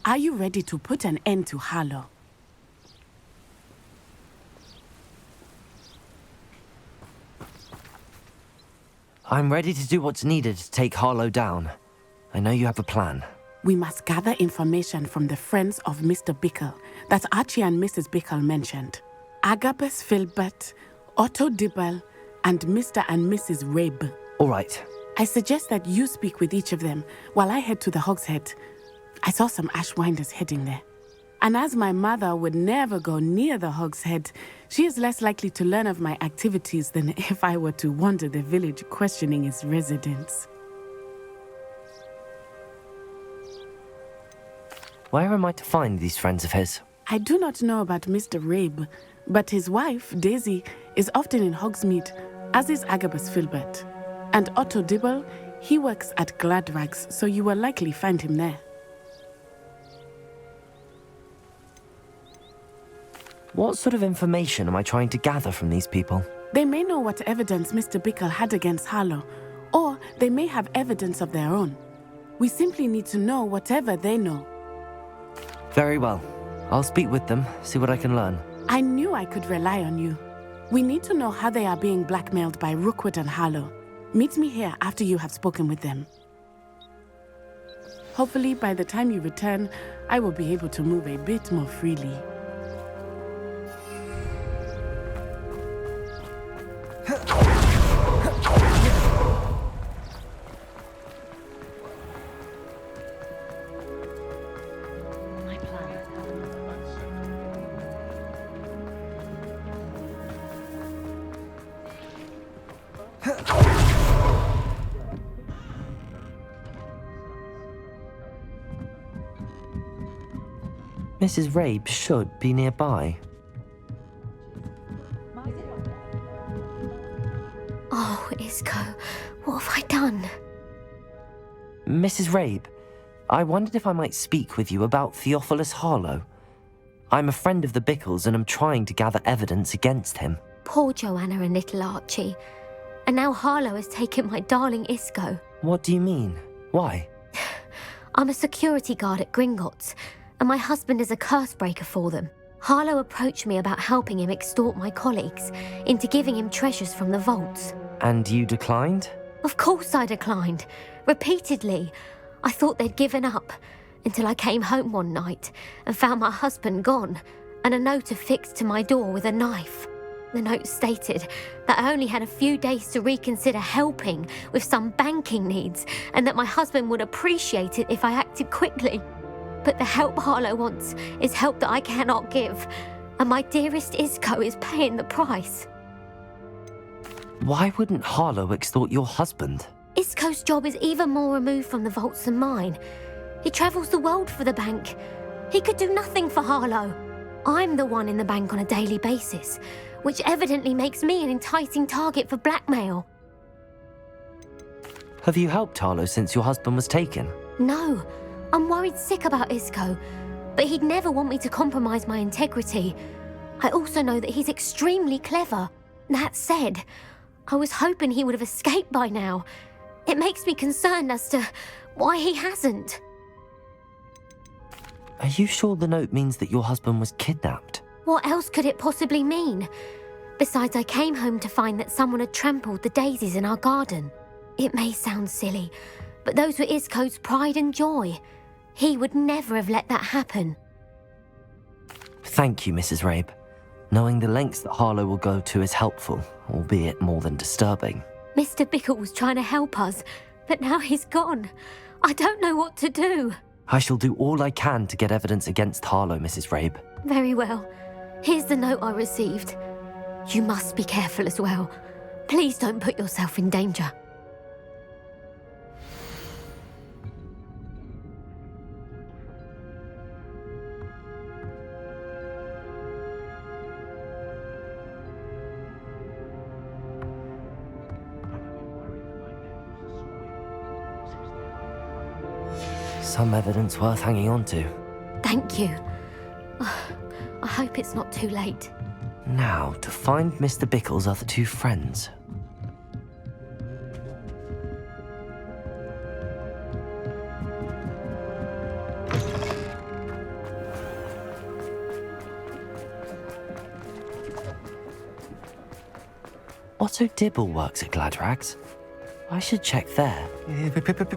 Are you ready to put an end to Harlow? I'm ready to do what's needed to take Harlow down. I know you have a plan. We must gather information from the friends of Mr. Bickle that Archie and Mrs. Bickle mentioned. Agabus Filbert, Otto Dibble, and Mr. and Mrs. Rabe. All right. I suggest that you speak with each of them while I head to the Hogshead. I saw some Ashwinders heading there. And as my mother would never go near the Hogshead, she is less likely to learn of my activities than if I were to wander the village questioning its residents. Where am I to find these friends of his? I do not know about Mr. Rabe, but his wife, Daisy, is often in Hogsmeade, as is Agabus Filbert. And Otto Dibble, he works at Gladrags, so you will likely find him there. What sort of information am I trying to gather from these people? They may know what evidence Mr. Bickle had against Harlow, or they may have evidence of their own. We simply need to know whatever they know. Very well. I'll speak with them, see what I can learn. I knew I could rely on you. We need to know how they are being blackmailed by Rookwood and Harlow. Meet me here after you have spoken with them. Hopefully, by the time you return, I will be able to move a bit more freely. Mrs. Rabe should be nearby. Oh, Isco, what have I done? Mrs. Rabe, I wondered if I might speak with you about Theophilus Harlow. I'm a friend of the Bickles and I'm trying to gather evidence against him. Poor Joanna and little Archie. And now Harlow has taken my darling Isco. What do you mean? Why? I'm a security guard at Gringotts, and my husband is a curse breaker for them. Harlow approached me about helping him extort my colleagues into giving him treasures from the vaults. And you declined? Of course I declined. Repeatedly. I thought they'd given up, until I came home one night and found my husband gone, and a note affixed to my door with a knife. The note stated that I only had a few days to reconsider helping with some banking needs, and that my husband would appreciate it if I acted quickly. But the help Harlow wants is help that I cannot give, and my dearest Isco is paying the price. Why wouldn't Harlow extort your husband? Isco's job is even more removed from the vaults than mine. He travels the world for the bank. He could do nothing for Harlow. I'm the one in the bank on a daily basis, which evidently makes me an enticing target for blackmail. Have you helped Harlow since your husband was taken? No, I'm worried sick about Isco. but he'd never want me to compromise my integrity. I also know that he's extremely clever. That said, I was hoping he would have escaped by now. It makes me concerned as to why he hasn't. Are you sure the note means that your husband was kidnapped? What else could it possibly mean? Besides, I came home to find that someone had trampled the daisies in our garden. It may sound silly, but those were Isco's pride and joy. He would never have let that happen. Thank you, Mrs. Rabe. Knowing the lengths that Harlow will go to is helpful, albeit more than disturbing. Mr. Bickle was trying to help us, but now he's gone. I don't know what to do. I shall do all I can to get evidence against Harlow, Mrs. Rabe. Very well. Here's the note I received. You must be careful as well. Please don't put yourself in danger. Some evidence worth hanging on to. Thank you. I hope it's not too late. Now, to find Mr. Bickle's other two friends. Otto Dibble works at Gladrags. I should check there.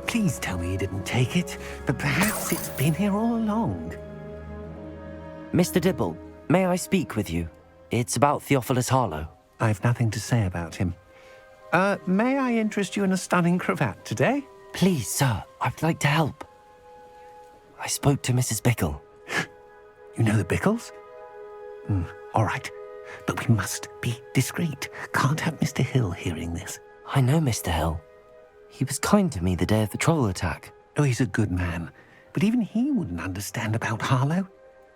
Please tell me you didn't take it. But perhaps it's been here all along. Mr. Dibble, may I speak with you? It's about Theophilus Harlow. I've nothing to say about him. May I interest you in a stunning cravat today? Please, sir, I'd like to help. I spoke to Mrs. Bickle. You know the Bickles? All right. But we must be discreet. Can't have Mr. Hill hearing this. I know Mr. Hill. He was kind to me the day of the troll attack. Oh, he's a good man. But even he wouldn't understand about Harlow.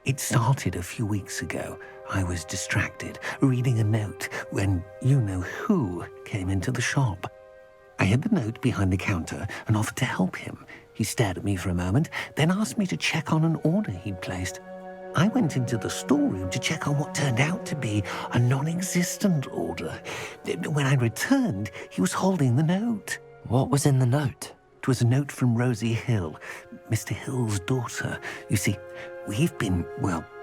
It started a few weeks ago. I was distracted, reading a note, when you-know-who came into the shop. I hid the note behind the counter and offered to help him. He stared at me for a moment, then asked me to check on an order he'd placed. I went into the storeroom to check on what turned out to be a non-existent order. When I returned, he was holding the note. What was in the note? It was a note from Rosie Hill, Mr. Hill's daughter. You see, we've been,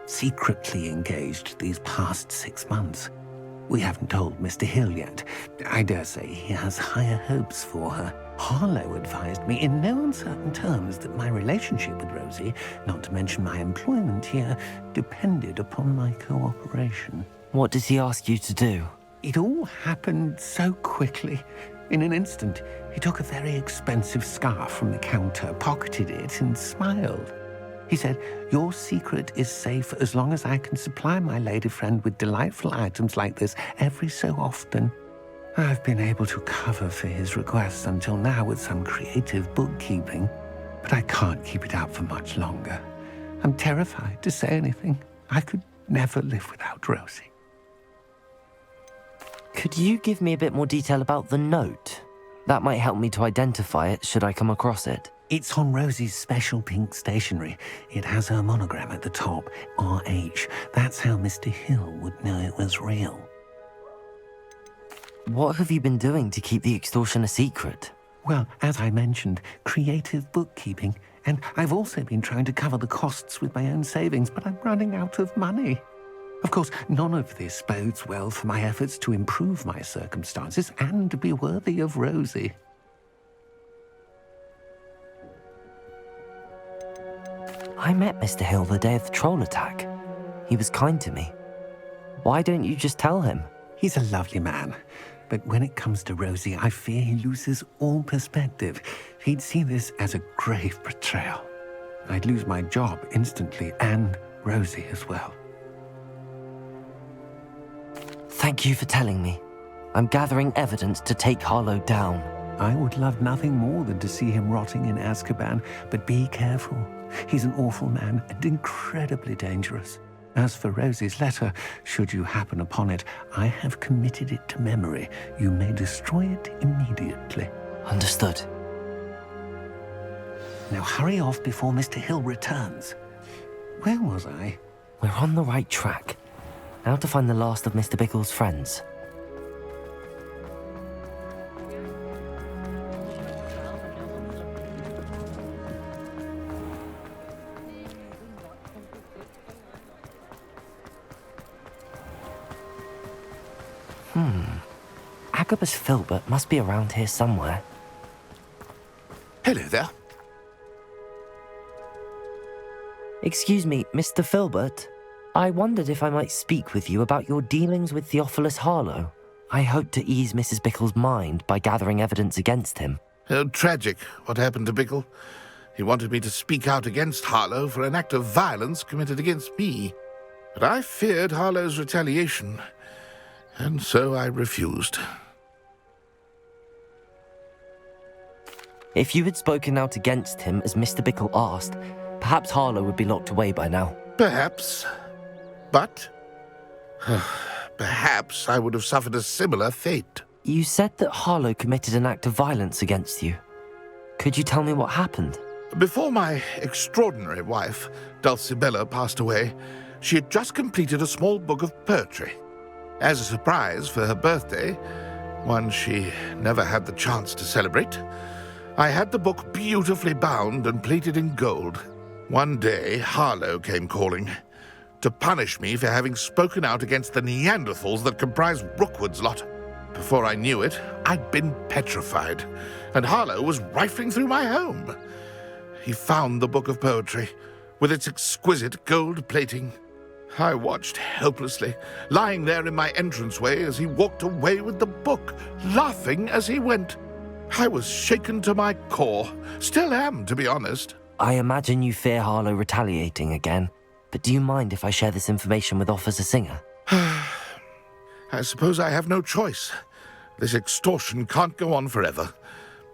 secretly engaged these past 6 months. We haven't told Mr. Hill yet. I dare say he has higher hopes for her. Harlow advised me in no uncertain terms that my relationship with Rosie, not to mention my employment here, depended upon my cooperation. What does he ask you to do? It all happened so quickly. In an instant, he took a very expensive scarf from the counter, pocketed it, and smiled. He said, "Your secret is safe as long as I can supply my lady friend with delightful items like this every so often." I've been able to cover for his requests until now with some creative bookkeeping, but I can't keep it up for much longer. I'm terrified to say anything. I could never live without Rosie. Could you give me a bit more detail about the note? That might help me to identify it should I come across it. It's on Rosie's special pink stationery. It has her monogram at the top, RH. That's how Mr. Hill would know it was real. What have you been doing to keep the extortion a secret? Well, as I mentioned, creative bookkeeping. And I've also been trying to cover the costs with my own savings, but I'm running out of money. Of course, none of this bodes well for my efforts to improve my circumstances and to be worthy of Rosie. I met Mr. Hill the day of the troll attack. He was kind to me. Why don't you just tell him? He's a lovely man. But when it comes to Rosie, I fear he loses all perspective. He'd see this as a grave betrayal. I'd lose my job instantly, and Rosie as well. Thank you for telling me. I'm gathering evidence to take Harlow down. I would love nothing more than to see him rotting in Azkaban, but be careful. He's an awful man and incredibly dangerous. As for Rosie's letter, should you happen upon it, I have committed it to memory. You may destroy it immediately. Understood. Now hurry off before Mr. Hill returns. Where was I? We're on the right track. Now to find the last of Mr. Bickle's friends. Agabus Filbert must be around here somewhere. Hello there. Excuse me, Mr. Filbert. I wondered if I might speak with you about your dealings with Theophilus Harlow. I hope to ease Mrs. Bickle's mind by gathering evidence against him. Tragic, what happened to Bickle. He wanted me to speak out against Harlow for an act of violence committed against me. But I feared Harlow's retaliation, and so I refused. If you had spoken out against him as Mr. Bickle asked, perhaps Harlow would be locked away by now. Perhaps. But perhaps I would have suffered a similar fate. You said that Harlow committed an act of violence against you. Could you tell me what happened? Before my extraordinary wife, Dulcibella, passed away, she had just completed a small book of poetry. As a surprise for her birthday, one she never had the chance to celebrate, I had the book beautifully bound and plated in gold. One day, Harlow came calling to punish me for having spoken out against the Neanderthals that comprise Rookwood's lot. Before I knew it, I'd been petrified, and Harlow was rifling through my home. He found the book of poetry, with its exquisite gold plating. I watched helplessly, lying there in my entranceway as he walked away with the book, laughing as he went. I was shaken to my core. Still am, to be honest. I imagine you fear Harlow retaliating again, but do you mind if I share this information with Officer Singer? I suppose I have no choice. This extortion can't go on forever.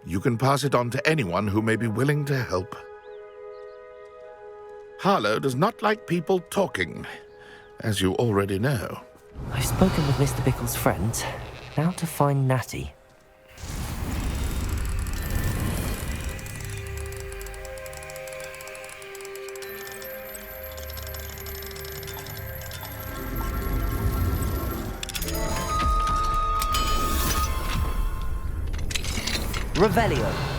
You can pass it on to anyone who may be willing to help. Harlow does not like people talking, as you already know. I've spoken with Mr. Bickle's friends. Now to find Natty. Revelio.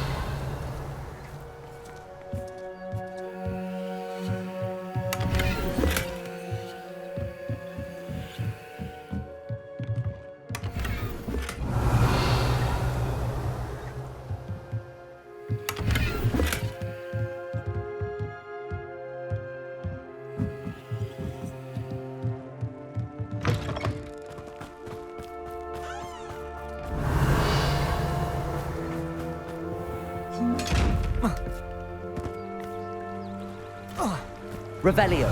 Revelio.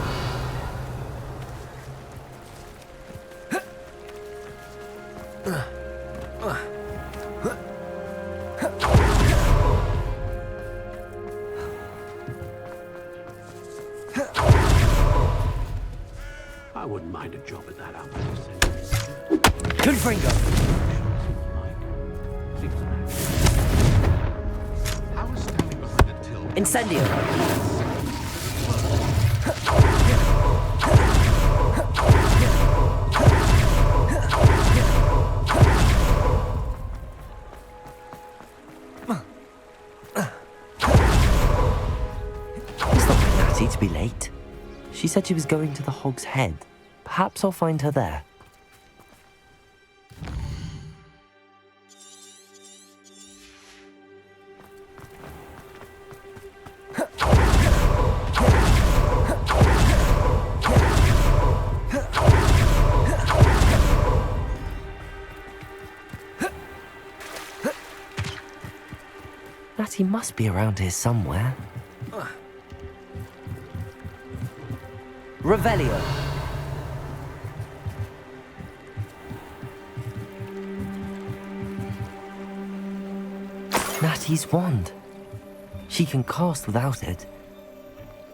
I wouldn't mind a job at that outfit. Confringo. Incendio. To be late. She said she was going to the Hog's Head. Perhaps I'll find her there. Natty must be around here somewhere. Revelio. Natty's wand. She can cast without it.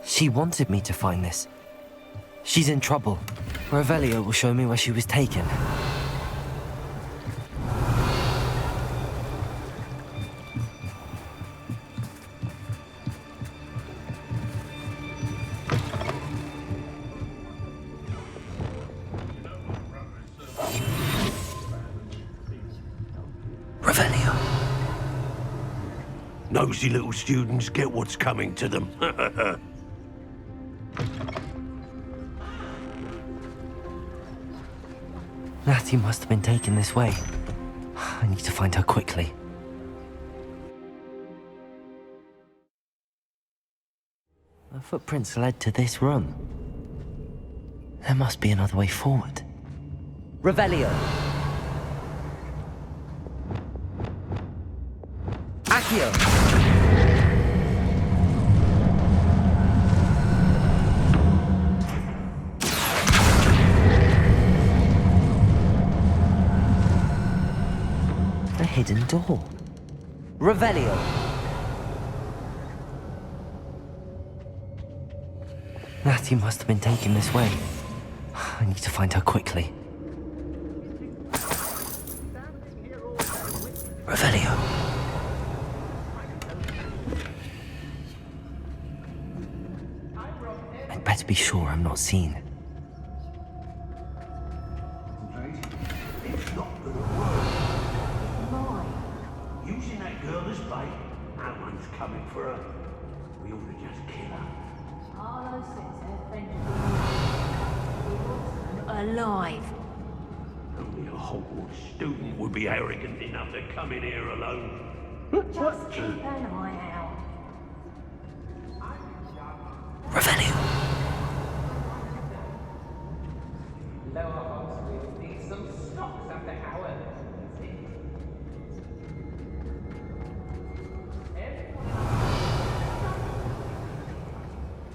She wanted me to find this. She's in trouble. Revelio will show me where she was taken. Nosy little students get what's coming to them. Natty must have been taken this way. I need to find her quickly. The footprints led to this room. There must be another way forward. Revelio! Accio! A hidden door. Revelio! Natty must have been taken this way. I need to find her quickly. Revelio. I'd better be sure I'm not seen. It's not gonna work. Mine. Using that girl as bait, no one's coming for her. We ought to just kill her. Harlow says her friend alive. Only a Hogwarts student would be arrogant enough to come in here alone. Just keep an eye out. Revelio. Lower Hogsfield needs some stocks after hours.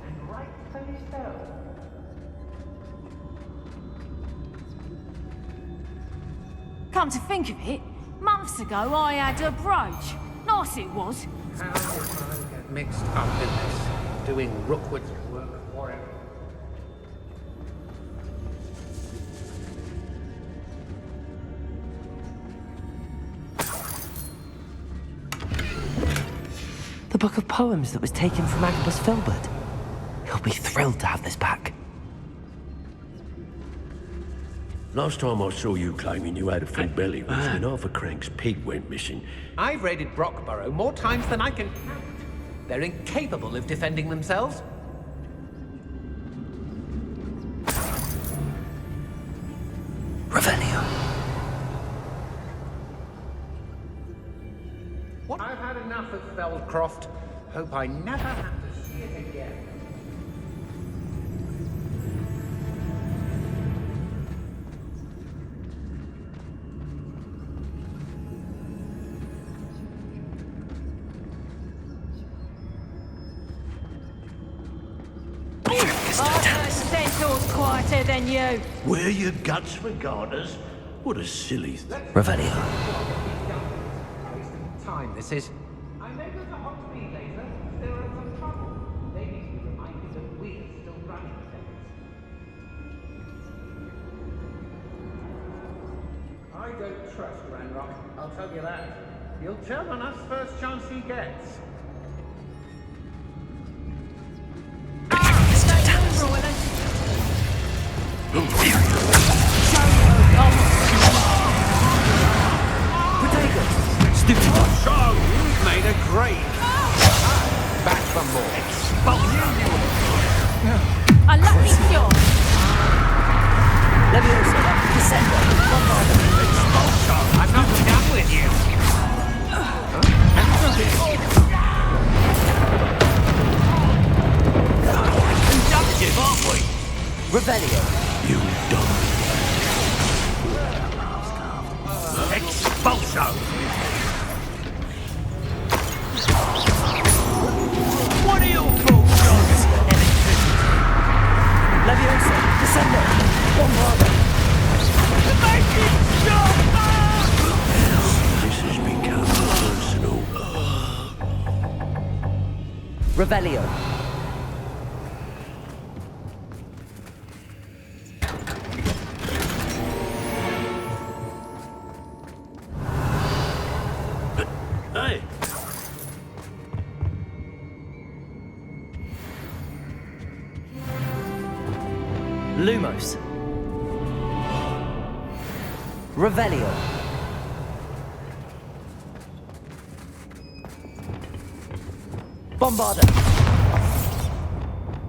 And rightfully so. Come to think of it, months ago I had a brooch. Nice it was. How did I get mixed up in this? Doing Rookwood's work for him. The book of poems that was taken from Agabus Filbert. He'll be thrilled to have this back. Last time I saw you claiming you had a full belly was when Arthur Crank's pig went missing. I've raided Brockborough more times than I can count. They're incapable of defending themselves. Revelio. What? I've had enough of Feldcroft. Hope I never have to see it again. Centaur's quieter than you. Wear your guts for garters? What a silly thing. Revelio. Time this is. I may go to Hogsmeade later. There are some trouble. They need to be reminded that we're still running things. I don't trust Ranrock, I'll tell you that. He'll turn on us first chance he gets. So, you've made a great. Back for more. A lucky shot. Leviosa. Descendo. I'm not done with you. Conductive, aren't we? Revelio. You done. Expulso! What are your thoughts on electricity? Leviosa. Descendo. Bombarda. Make it stop! This has become personal. Revelio. Hey! Lumos. Revelio. Bombarder!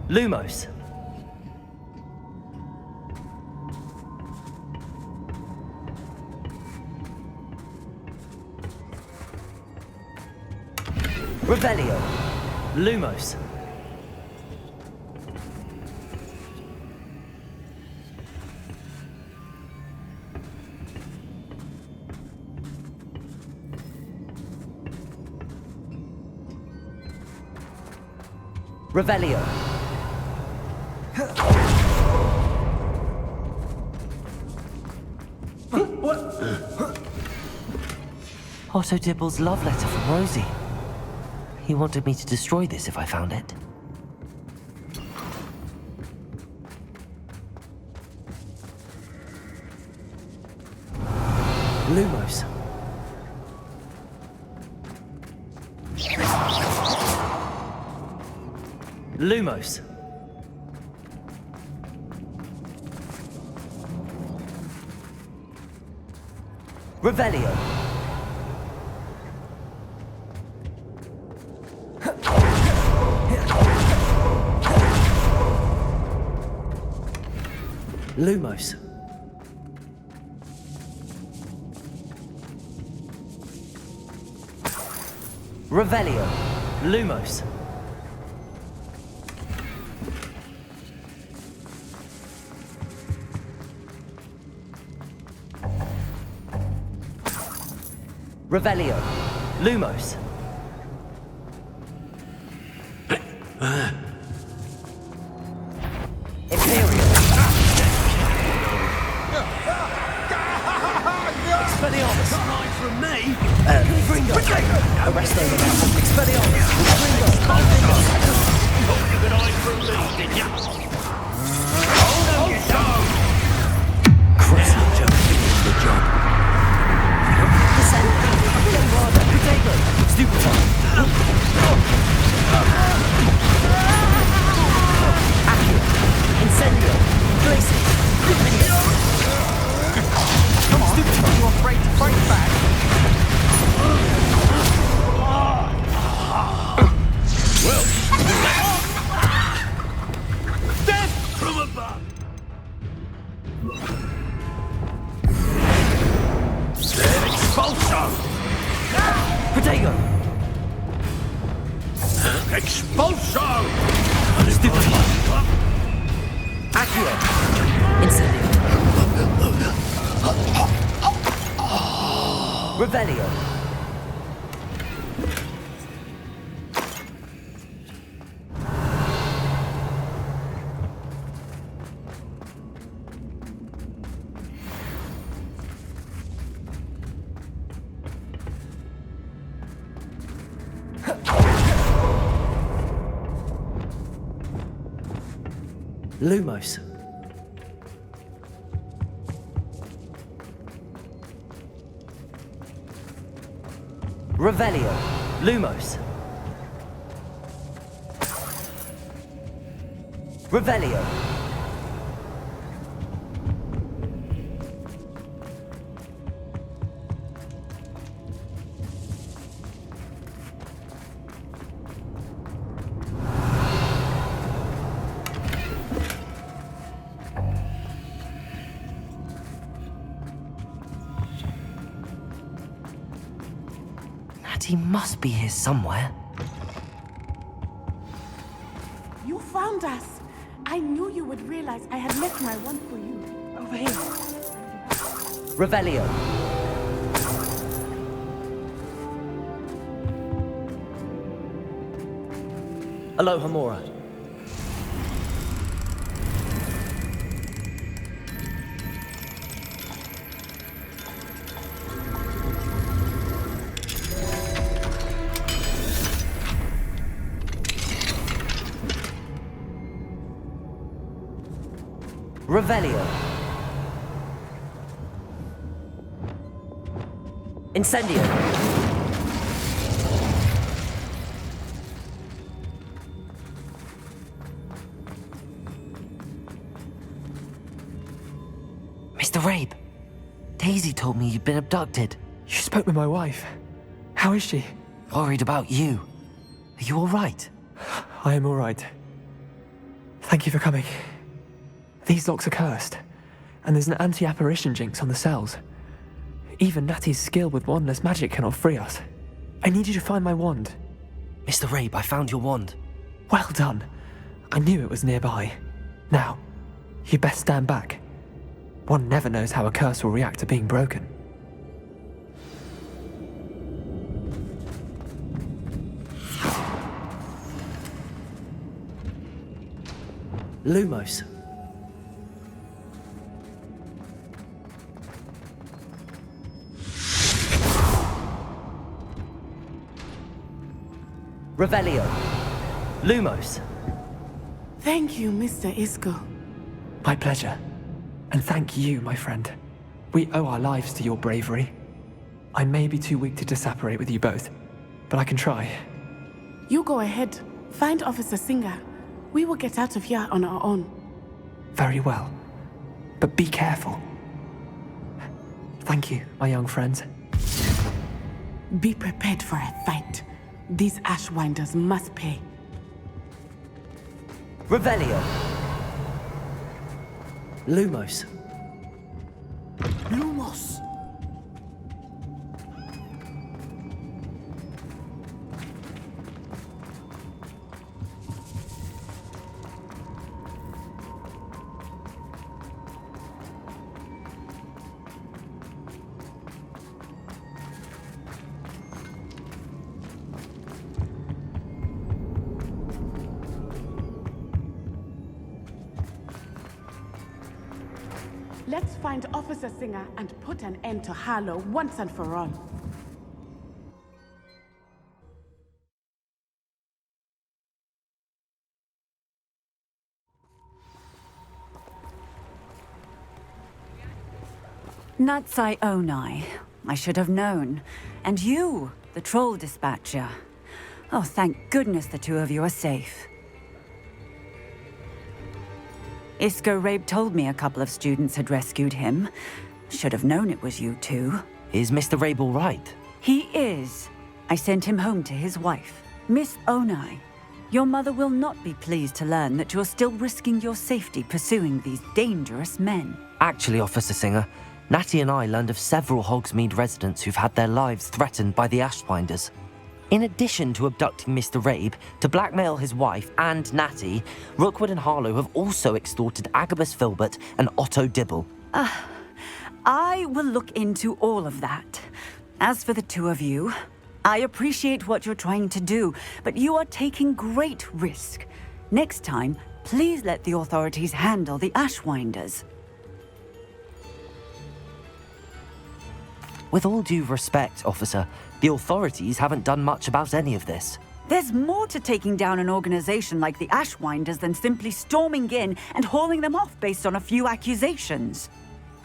Lumos! Revelio! Lumos! Revelio! Otto Dibble's love letter from Rosie. He wanted me to destroy this if I found it. Lumos. Lumos. Revelio. Lumos. Revelio. Lumos. Revelio. Lumos. Imperial. Expelliarmus. From me? Gringo. Arresto them. Expelliarmus. Gringo. Gringo. Thought you could hide from me, did ya? Hold on, you dog! Cressy just finished the job. Descend. Bombarder. Potato. Stupefy. Accio. Incendio. Glacius. Come on, you afraid to fight back? Well, death from above! Expulso! Potato. Expulso! Stupefy. Accio. Incendio. Revelio. Lumos. Revelio. Lumos. Revelio. He must be here somewhere. You found us. I knew you would realize I had left my one for you. Over here. Revelio. Aloha Mora. Revelio. Incendio. Mr. Rabe, Daisy told me you'd been abducted. You spoke with my wife. How is she? Worried about you. Are you all right? I am all right. Thank you for coming. These locks are cursed, and there's an anti-apparition jinx on the cells. Even Natty's skill with wandless magic cannot free us. I need you to find my wand. Mr. Rabe, I found your wand. Well done. I knew it was nearby. Now, you best stand back. One never knows how a curse will react to being broken. Lumos. Revelio. Lumos. Thank you, Mr. Isco. My pleasure. And thank you, my friend. We owe our lives to your bravery. I may be too weak to disapparate with you both, but I can try. You go ahead. Find Officer Singer. We will get out of here on our own. Very well. But be careful. Thank you, my young friends. Be prepared for a fight. These Ashwinders must pay. Revelio. Lumos. Lumos! Let's find Officer Singer and put an end to Harlow once and for all. Natsai Onai. I should have known. And you, the troll dispatcher. Oh, thank goodness the two of you are safe. Isco Rabe told me a couple of students had rescued him. Should have known it was you two. Is Mr. Rabe all right? He is. I sent him home to his wife. Miss Onai, your mother will not be pleased to learn that you're still risking your safety pursuing these dangerous men. Actually, Officer Singer, Natty and I learned of several Hogsmeade residents who've had their lives threatened by the Ashwinders. In addition to abducting Mr. Rabe, to blackmail his wife and Natty, Rookwood and Harlow have also extorted Agabus Filbert and Otto Dibble. I will look into all of that. As for the two of you, I appreciate what you're trying to do, but you are taking great risk. Next time, please let the authorities handle the Ashwinders. With all due respect, officer, the authorities haven't done much about any of this. There's more to taking down an organization like the Ashwinders than simply storming in and hauling them off based on a few accusations.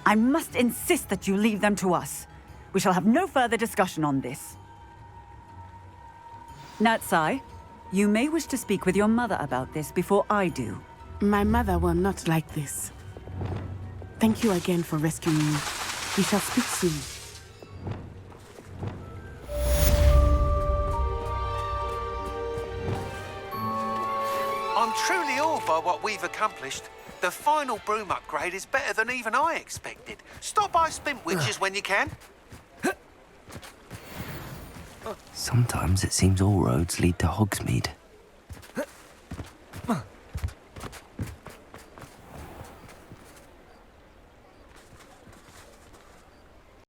I must insist that you leave them to us. We shall have no further discussion on this. Natsai, you may wish to speak with your mother about this before I do. My mother will not like this. Thank you again for rescuing me. We shall speak soon. I'm truly awed by what we've accomplished. The final broom upgrade is better than even I expected. Stop by Spintwitches when you can. Sometimes it seems all roads lead to Hogsmeade.